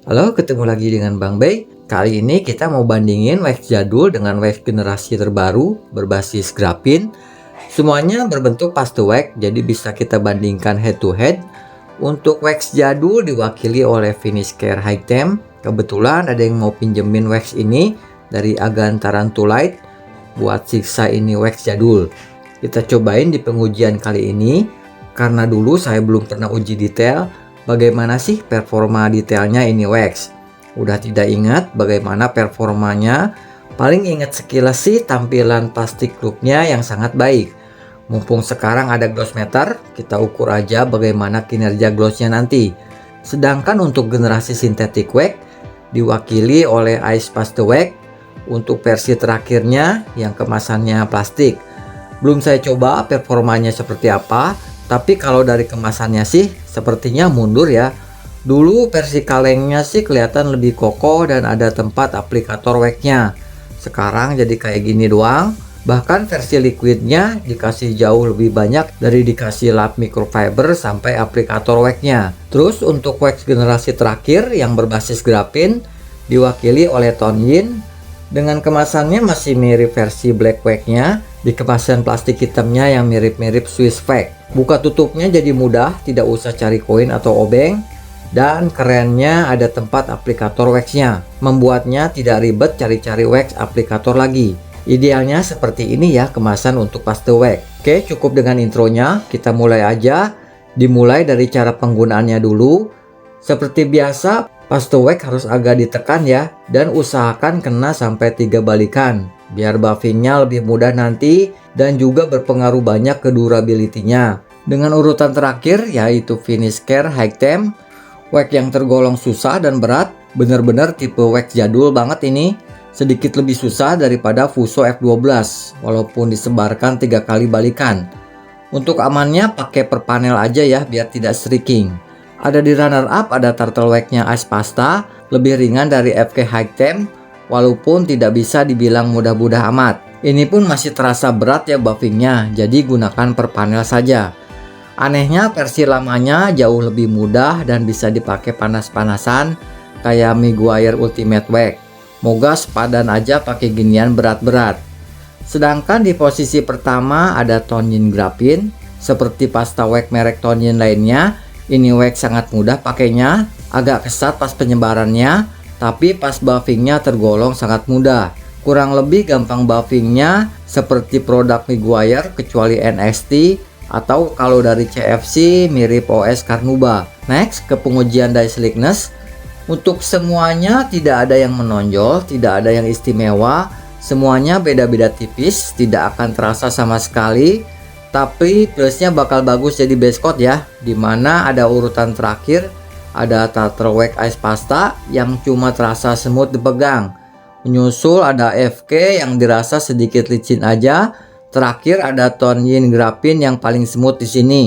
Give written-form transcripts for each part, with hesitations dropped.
Halo, ketemu lagi dengan Bang Bey. Kali ini kita mau bandingin wax jadul dengan wax generasi terbaru berbasis grafin. Semuanya berbentuk paste wax, jadi bisa kita bandingkan head to head. Untuk wax jadul diwakili oleh Finish Care High Temp. Kebetulan ada yang mau pinjemin wax ini dari Agan Tarantulite buat siksa ini wax jadul. Kita cobain di pengujian kali ini. Karena dulu saya belum pernah uji detail, bagaimana sih performa detailnya ini wax. Udah tidak ingat bagaimana performanya. Paling ingat sekilas sih tampilan plastik looknya yang sangat baik. Mumpung sekarang ada gloss meter, kita ukur aja bagaimana kinerja glossnya nanti. Sedangkan untuk generasi synthetic wax diwakili oleh Ice Paste Wax. Untuk versi terakhirnya yang kemasannya plastik. Belum saya coba performanya seperti apa, tapi kalau dari kemasannya sih sepertinya mundur ya. Dulu versi kalengnya sih kelihatan lebih kokoh dan ada tempat aplikator waxnya. Sekarang jadi kayak gini doang. Bahkan versi liquidnya dikasih jauh lebih banyak dari dikasih lap microfiber sampai aplikator waxnya. Terus untuk wax generasi terakhir yang berbasis grafin diwakili oleh Tonyin. Dengan kemasannya masih mirip versi black waxnya, di kemasan plastik hitamnya yang mirip-mirip Swiss Vac. Buka tutupnya jadi mudah, tidak usah cari koin atau obeng. Dan kerennya ada tempat aplikator waxnya, membuatnya tidak ribet cari-cari wax aplikator lagi. Idealnya seperti ini ya kemasan untuk paste wax. Oke, cukup dengan intronya, kita mulai aja. Dimulai dari cara penggunaannya dulu. Seperti biasa, paste wax harus agak ditekan ya, dan usahakan kena sampai 3 balikan, biar buffingnya lebih mudah nanti dan juga berpengaruh banyak ke durability-nya. Dengan urutan terakhir yaitu Finish Care High Temp, wax yang tergolong susah dan berat, bener-bener tipe wax jadul banget ini. Sedikit lebih susah daripada Fuso F12, walaupun disebarkan 3 kali balikan. Untuk amannya pakai per panel aja ya, biar tidak streaking. Ada di runner up ada turtle wax-nya Ice Pasta, lebih ringan dari FK High Temp, walaupun tidak bisa dibilang mudah-mudah amat. Ini pun masih terasa berat ya buffingnya, jadi gunakan per panel saja. Anehnya versi lamanya jauh lebih mudah dan bisa dipakai panas-panasan kayak Meguiar Ultimate Wax. Moga sepadan aja pakai ginian berat-berat. Sedangkan di posisi pertama ada Tonyin Graphin, seperti pasta wax merek Tonyin lainnya. Ini wax sangat mudah pakainya, agak kesat pas penyebarannya, tapi pas buffingnya tergolong sangat mudah. Kurang lebih gampang buffingnya seperti produk Meguiar kecuali NXT, atau kalau dari CFC mirip OS Carnuba. Next ke pengujian dye slickness. Untuk semuanya tidak ada yang menonjol, tidak ada yang istimewa. Semuanya beda-beda tipis, tidak akan terasa sama sekali. Tapi plusnya bakal bagus jadi base coat ya, dimana ada urutan terakhir ada Turtle Wax Ice Pasta yang cuma terasa smooth dipegang. Menyusul ada FK yang dirasa sedikit licin aja. Terakhir ada Tonyin Graphin yang paling smooth di sini.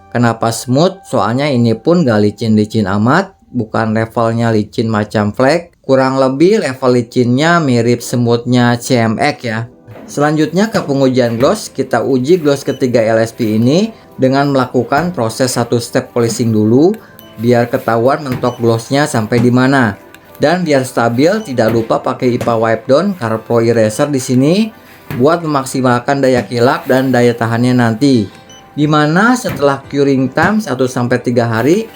Kenapa smooth? Soalnya ini pun gak licin-licin amat, bukan levelnya licin macam Flag. Kurang lebih level licinnya mirip smoothnya CMX ya. Selanjutnya ke pengujian gloss, kita uji gloss ketiga LSP ini dengan melakukan proses satu step polishing dulu biar ketahuan mentok glossnya sampai di mana. Dan biar stabil tidak lupa pakai IPA Wipe Down Color Pro Eraser di sini buat memaksimalkan daya kilap dan daya tahannya nanti. Dimana setelah curing time 1-3 hari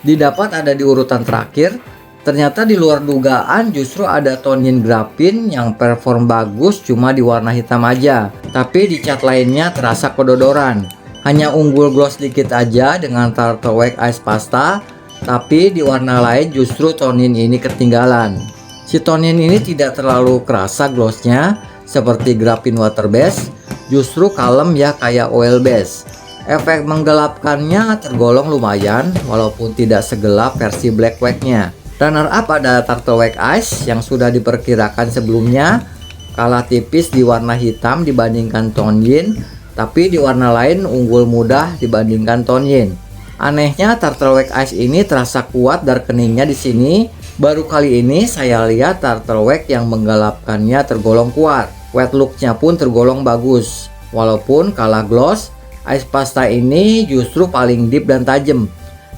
didapat ada di urutan terakhir. Ternyata di luar dugaan justru ada Tonyin Graphin yang perform bagus cuma di warna hitam aja. Tapi di cat lainnya terasa kedodoran. Hanya unggul gloss dikit aja dengan Turtle Wax Ice Pasta. Tapi di warna lain justru Tonyin ini ketinggalan. Si Tonyin ini tidak terlalu kerasa glossnya seperti Graphin Water Base. Justru kalem ya kayak oil base. Efek menggelapkannya tergolong lumayan walaupun tidak segelap versi black wax-nya. Runner up ada Turtle Wax Ice yang sudah diperkirakan sebelumnya, kalah tipis di warna hitam dibandingkan Tonyin, tapi di warna lain unggul mudah dibandingkan Tonyin. Anehnya Turtle Wax Ice ini terasa kuat darkeningnya di sini. Baru kali ini saya lihat Turtle Wax yang menggelapkannya tergolong kuat. Wet looknya pun tergolong bagus. Walaupun kalah gloss, Ice Pasta ini justru paling deep dan tajam.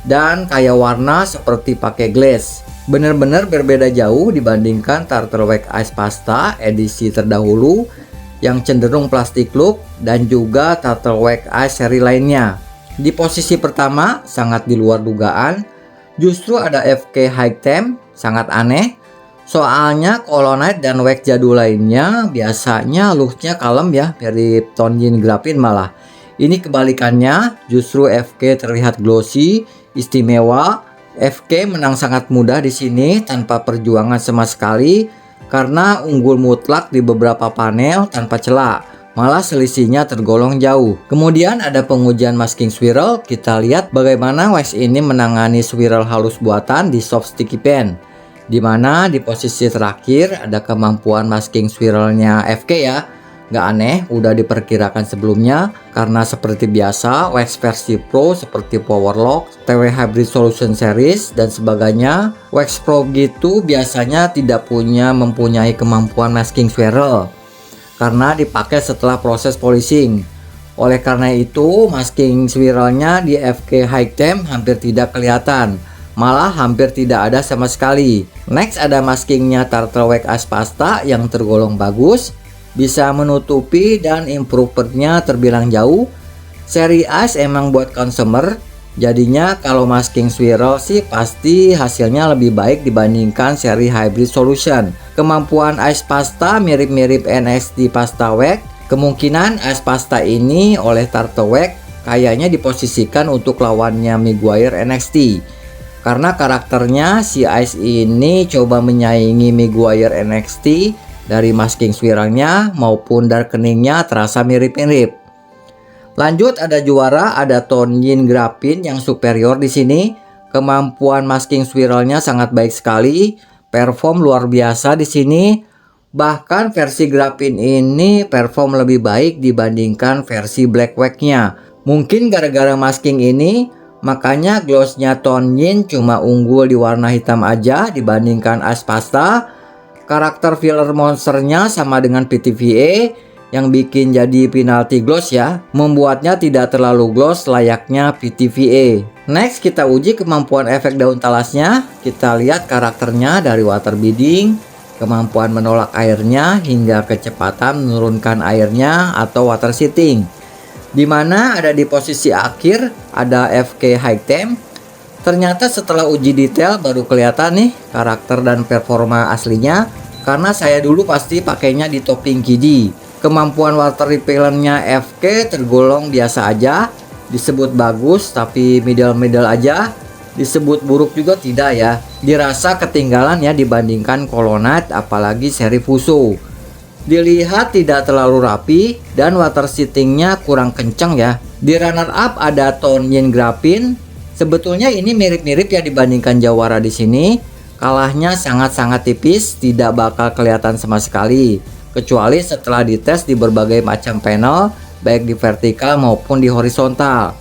Dan kayak warna seperti pakai glaze. Benar-benar berbeda jauh dibandingkan Turtle Wax Ice Pasta edisi terdahulu yang cenderung plastik look dan juga Turtle Wax Ice seri lainnya. Di posisi pertama, sangat di luar dugaan, justru ada FK High Temp, sangat aneh. Soalnya Colonite dan wax jadul lainnya biasanya looknya kalem ya, mirip Tonyin Graphene malah. Ini kebalikannya, justru FK terlihat glossy, istimewa. FK menang sangat mudah di sini tanpa perjuangan sama sekali karena unggul mutlak di beberapa panel tanpa celah. Malah selisihnya tergolong jauh. Kemudian ada pengujian masking swirl. Kita lihat bagaimana wax ini menangani swirl halus buatan di soft sticky pen. Dimana di posisi terakhir ada kemampuan masking swirlnya FK ya. Nggak aneh, udah diperkirakan sebelumnya karena seperti biasa wax versi Pro seperti Power Lock, TW Hybrid Solution Series dan sebagainya, wax Pro gitu biasanya tidak mempunyai kemampuan masking swirl karena dipakai setelah proses polishing. Oleh karena itu, masking swirlnya di FK High Temp hampir tidak kelihatan, malah hampir tidak ada sama sekali. Next ada maskingnya Turtle Wax Ice Pasta yang tergolong bagus, bisa menutupi dan improvementnya terbilang jauh. Seri Ice emang buat consumer, jadinya kalau masking swirl sih pasti hasilnya lebih baik dibandingkan seri Hybrid Solution. Kemampuan Ice Pasta mirip-mirip NXT Pasta Wax. Kemungkinan Ice Pasta ini oleh Turtle Wax kayaknya diposisikan untuk lawannya Meguiar NXT. Karena karakternya si Ice ini coba menyaingi Meguiar NXT. Dari masking swirlnya maupun darkeningnya terasa mirip-mirip. Lanjut ada juara, ada Tonyin Graphene yang superior di sini. Kemampuan masking swirlnya sangat baik sekali, perform luar biasa di sini. Bahkan versi Graphene ini perform lebih baik dibandingkan versi Black Wax-nya. Mungkin gara-gara masking ini, makanya glossnya Tonyin cuma unggul di warna hitam aja dibandingkan Ice Pasta. Karakter filler monsternya sama dengan PTVA yang bikin jadi penalty gloss ya, membuatnya tidak terlalu gloss layaknya PTVA. Next kita uji kemampuan efek daun talasnya. Kita lihat karakternya dari water beading, kemampuan menolak airnya hingga kecepatan menurunkan airnya atau water seating. Dimana ada di posisi akhir ada FK High Temp. Ternyata setelah uji detail baru kelihatan nih karakter dan performa aslinya, karena saya dulu pasti pakainya di topping KD. Kemampuan water repellentnya FK tergolong biasa aja, disebut bagus tapi middle aja, disebut buruk juga tidak ya. Dirasa ketinggalan ya dibandingkan Colonite apalagi seri Fuso. Dilihat tidak terlalu rapi dan water seatingnya kurang kenceng ya. Di runner up ada Tonyin Graphene. Sebetulnya ini mirip-mirip ya dibandingkan jawara di sini. Kalahnya sangat-sangat tipis, tidak bakal kelihatan sama sekali. Kecuali setelah dites di berbagai macam panel, baik di vertikal maupun di horizontal.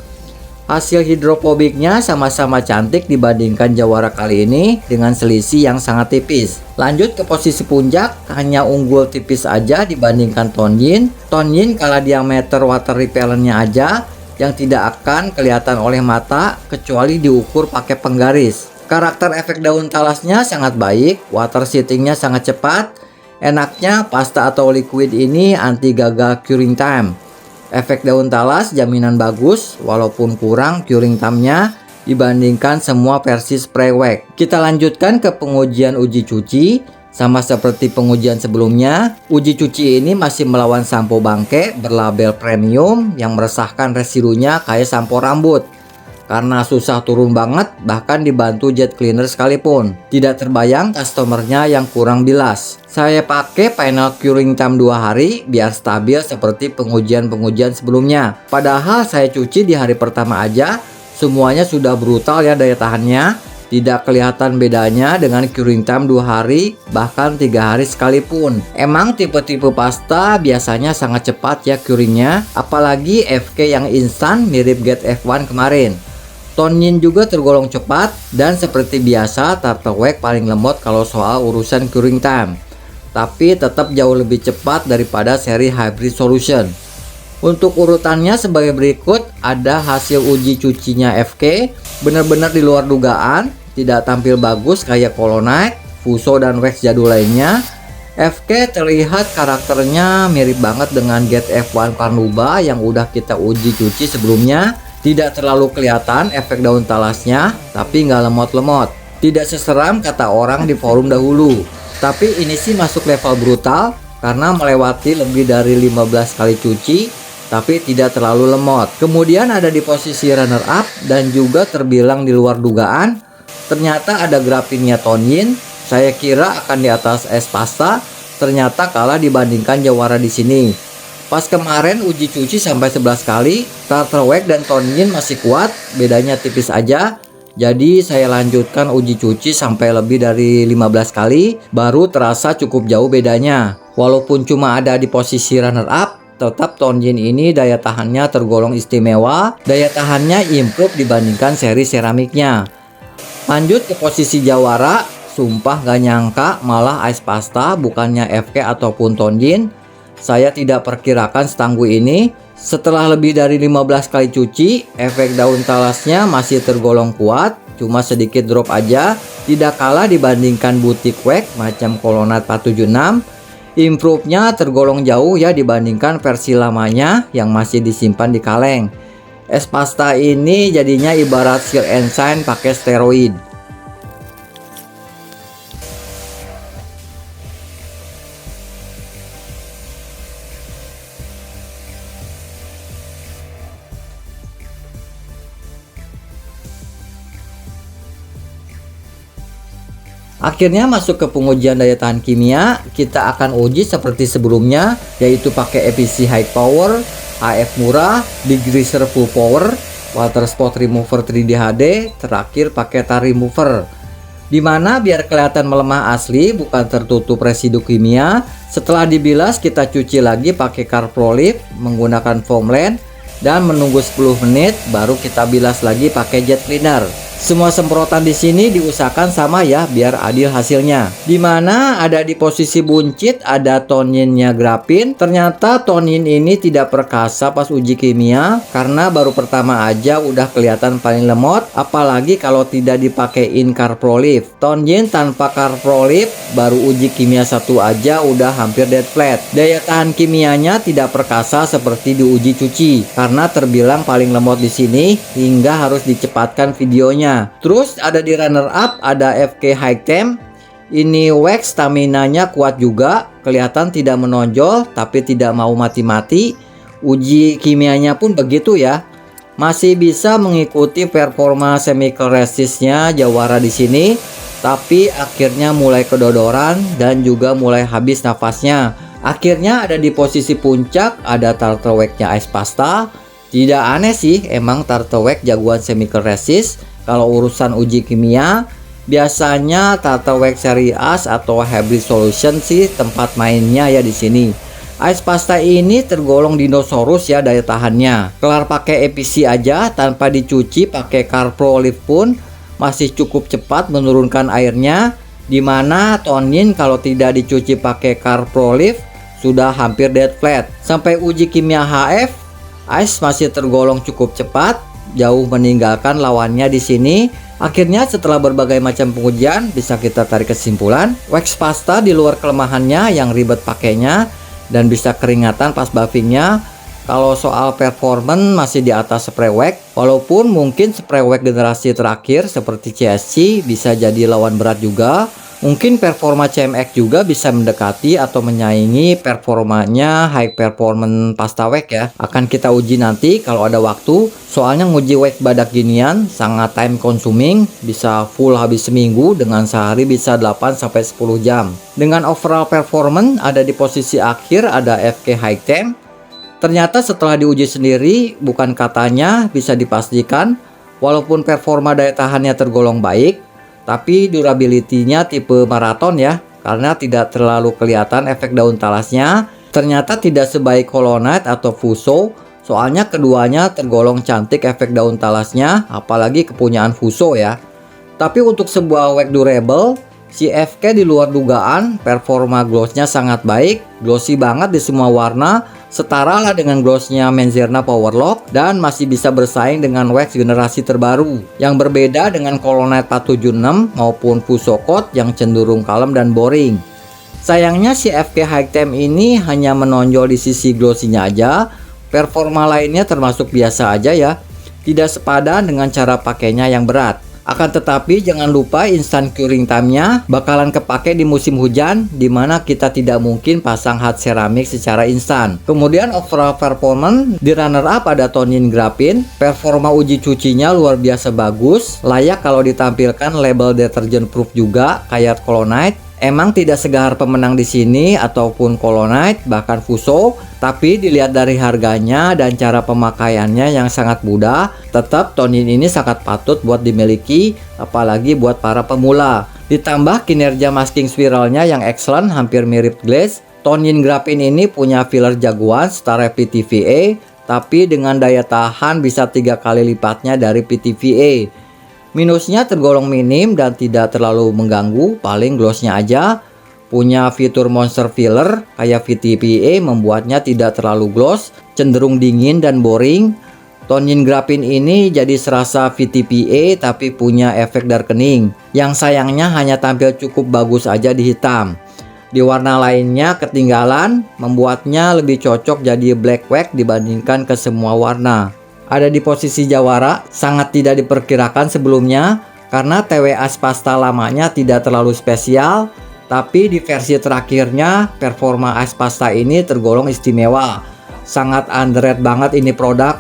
Hasil hidrofobiknya sama-sama cantik dibandingkan jawara kali ini dengan selisih yang sangat tipis. Lanjut ke posisi puncak, hanya unggul tipis aja dibandingkan Tonyin. Tonyin kalah diameter water repellentnya aja, yang tidak akan kelihatan oleh mata kecuali diukur pakai penggaris. Karakter efek daun talasnya sangat baik, water seatingnya sangat cepat. Enaknya pasta atau liquid ini anti gagal curing time. Efek daun talas jaminan bagus walaupun kurang curing time-nya dibandingkan semua versi spray wax. Kita lanjutkan ke pengujian uji cuci. Sama seperti pengujian sebelumnya, uji cuci ini masih melawan sampo bangke berlabel premium yang meresahkan residunya kayak sampo rambut. Karena susah turun banget, bahkan dibantu jet cleaner sekalipun. Tidak terbayang customernya yang kurang bilas. Saya pakai panel curing time 2 hari biar stabil seperti pengujian-pengujian sebelumnya. Padahal saya cuci di hari pertama aja, semuanya sudah brutal ya daya tahannya. Tidak kelihatan bedanya dengan curing time 2 hari bahkan 3 hari sekalipun. Emang tipe-tipe pasta biasanya sangat cepat ya curingnya, apalagi FK yang instan mirip Get F1 kemarin. Tonyin juga tergolong cepat dan seperti biasa Turtle Wax paling lemot kalau soal urusan curing time. Tapi tetap jauh lebih cepat daripada seri Hybrid Solution. Untuk urutannya sebagai berikut, ada hasil uji cucinya FK, benar-benar di luar dugaan. tidak tampil bagus kayak Colonite, Fuso, dan wax jadul lainnya. FK terlihat karakternya mirip banget dengan Get F1 Carnuba yang udah kita uji cuci sebelumnya. Tidak terlalu kelihatan efek daun talasnya, tapi nggak lemot-lemot. Tidak seseram kata orang di forum dahulu. Tapi ini sih masuk level brutal karena melewati lebih dari 15 kali cuci, tapi tidak terlalu lemot. Kemudian ada di posisi runner up dan juga terbilang di luar dugaan. Ternyata ada grapinnya Tonyin. Saya kira akan di atas es pasta, ternyata kalah dibandingkan jawara di sini. Pas kemarin uji cuci sampai 11 kali, Tartar Wax dan Tonyin masih kuat, bedanya tipis aja. Jadi saya lanjutkan uji cuci sampai lebih dari 15 kali, baru terasa cukup jauh bedanya. Walaupun cuma ada di posisi runner up, tetap Tonyin ini daya tahannya tergolong istimewa, daya tahannya improve dibandingkan seri seramiknya. Lanjut ke posisi jawara. Sumpah gak nyangka malah Ice Pasta bukannya FK ataupun Tonyin. Saya tidak perkirakan setangguh ini. Setelah lebih dari 15 kali cuci, efek daun talasnya masih tergolong kuat, cuma sedikit drop aja. Tidak kalah dibandingkan Boutique Wax macam Colonite 476. Improve-nya tergolong jauh ya dibandingkan versi lamanya yang masih disimpan di kaleng. Es Pasta ini jadinya ibarat Seal and Shine pakai steroid. Akhirnya masuk ke pengujian daya tahan kimia. Kita akan uji seperti sebelumnya, yaitu pakai EPC High Power, HF murah, Degreaser Full Power, Water Spot Remover 3D HD, terakhir pakai tar remover. Dimana biar kelihatan melemah asli, bukan tertutup residu kimia. Setelah dibilas kita cuci lagi pakai Car Pro Lift menggunakan foam land dan menunggu 10 menit baru kita bilas lagi pakai jet cleaner. Semua semprotan di sini diusahakan sama ya biar adil hasilnya. Dimana ada di posisi buncit ada Tonyinnya grapin. Ternyata Tonyin ini tidak perkasa pas uji kimia karena baru pertama aja udah kelihatan paling lemot, apalagi kalau tidak dipakein Car Pro Lift. Tonyin tanpa Car Pro Lift baru uji kimia satu aja udah hampir dead flat. Daya tahan kimianya tidak perkasa seperti diuji cuci karena terbilang paling lemot di sini hingga harus dicepatkan videonya. Terus ada di runner up ada FK High Temp. Ini wax stamina-nya kuat juga, kelihatan tidak menonjol tapi tidak mau mati-mati. Uji kimianya pun begitu ya. Masih bisa mengikuti performa chemical resistnya jawara di sini, tapi akhirnya mulai kedodoran dan juga mulai habis nafasnya. Akhirnya ada di posisi puncak ada Tartar Wax-nya Ice Pasta. Tidak aneh sih, emang Tartar Wax jagoan chemical resist. Kalau urusan uji kimia, biasanya Tartar Wax seri As atau Hybrid Solution sih tempat mainnya ya di sini. Ice Pasta ini tergolong dinosaurus ya daya tahannya. Kelar pakai EPC aja tanpa dicuci pakai Car Pro Lift pun masih cukup cepat menurunkan airnya. Dimana Tonyin kalau tidak dicuci pakai Car Pro Lift sudah hampir dead flat. Sampai uji kimia HF, Ice masih tergolong cukup cepat, jauh meninggalkan lawannya di sini. Akhirnya setelah berbagai macam pengujian bisa kita tarik kesimpulan, Wax Pasta di luar kelemahannya yang ribet pakainya dan bisa keringatan pas buffingnya. Kalau soal performance masih di atas spray wax, walaupun mungkin spray wax generasi terakhir seperti CSC bisa jadi lawan berat juga. Mungkin performa CMX juga bisa mendekati atau menyaingi performanya high performance pasta wax ya. Akan kita uji nanti kalau ada waktu. Soalnya nguji wax badak ginian sangat time consuming, bisa full habis seminggu dengan sehari bisa 8-10 jam. Dengan overall performance ada di posisi akhir ada FK High Temp. Ternyata setelah diuji sendiri bukan katanya bisa dipastikan walaupun performa daya tahannya tergolong baik, tapi durability-nya tipe maraton ya, karena tidak terlalu kelihatan efek daun talasnya. Ternyata tidak sebaik Colonite atau Fuso, soalnya keduanya tergolong cantik efek daun talasnya, apalagi kepunyaan Fuso ya. Tapi untuk sebuah wax durable, si FK di luar dugaan, performa glossnya sangat baik, glossy banget di semua warna, Setara lah dengan glossnya Menzerna Powerlock dan masih bisa bersaing dengan wax generasi terbaru. Yang berbeda dengan Colonnade 476 maupun Fuso Coat yang cenderung kalem dan boring. Sayangnya si FK High Temp ini hanya menonjol di sisi glossinya aja. Performa lainnya termasuk biasa aja ya. Tidak sepadan dengan cara pakainya yang berat. Akan tetapi jangan lupa instant curing time-nya bakalan kepake di musim hujan, dimana kita tidak mungkin pasang hard ceramic secara instan. Kemudian overall performance di runner up ada Tonyin Graphene. Performa uji cucinya luar biasa bagus, layak kalau ditampilkan label detergent proof juga kayak Colonnade. Emang tidak segar pemenang di sini ataupun Colonnade bahkan Fuso, tapi dilihat dari harganya dan cara pemakaiannya yang sangat mudah, tetap Tonyin ini sangat patut buat dimiliki, apalagi buat para pemula. Ditambah kinerja masking spiralnya yang excellent, hampir mirip glaze. Tonyin Graphene ini punya filler jagoan setara PTVA, tapi dengan daya tahan bisa 3 kali lipatnya dari PTVA. Minusnya tergolong minim dan tidak terlalu mengganggu, paling glossnya aja. Punya fitur monster filler kayak VTPA membuatnya tidak terlalu gloss, cenderung dingin dan boring. Tonyin Graphene ini jadi serasa VTPA tapi punya efek darkening. Yang sayangnya hanya tampil cukup bagus aja di hitam. Di warna lainnya ketinggalan, membuatnya lebih cocok jadi black wax dibandingkan ke semua warna. Ada di posisi jawara, sangat tidak diperkirakan sebelumnya karena TW Aspasta lamanya tidak terlalu spesial, tapi di versi terakhirnya performa Aspasta ini tergolong istimewa. Sangat underrated banget ini produk.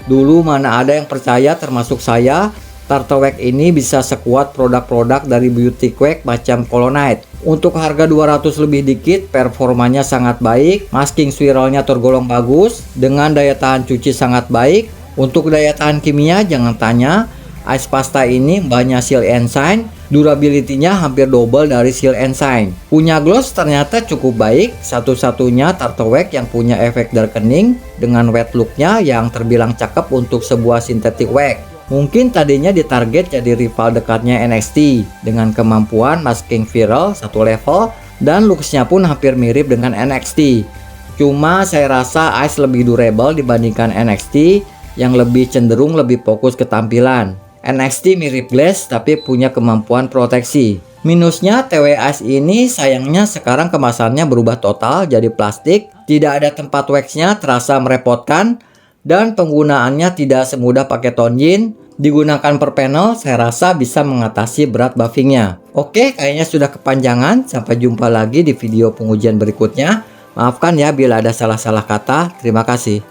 Dulu mana ada yang percaya termasuk saya, Turtle Wax ini bisa sekuat produk-produk dari beauty wax macam Colonnade. Untuk harga 200 lebih dikit, performanya sangat baik, masking swirlnya tergolong bagus, dengan daya tahan cuci sangat baik. Untuk daya tahan kimia jangan tanya, Ice Pasta ini banyak Seal and Shine, durability-nya hampir double dari Seal and Shine. Punya gloss ternyata cukup baik, satu-satunya Turtle Wax yang punya efek darkening dengan wet look-nya yang terbilang cakep untuk sebuah synthetic wax. Mungkin tadinya ditarget jadi rival dekatnya NXT dengan kemampuan masking viral satu level dan looks-nya pun hampir mirip dengan NXT. Cuma saya rasa Ice lebih durable dibandingkan NXT yang lebih cenderung lebih fokus ke tampilan. NXT mirip glaze tapi punya kemampuan proteksi. Minusnya TW Ice ini sayangnya sekarang kemasannya berubah total jadi plastik, tidak ada tempat waxnya, terasa merepotkan, dan penggunaannya tidak semudah pakai Tonyin. Digunakan per panel saya rasa bisa mengatasi berat buffingnya. Oke, kayaknya sudah kepanjangan, sampai jumpa lagi di video pengujian berikutnya. Maafkan ya bila ada salah-salah kata, terima kasih.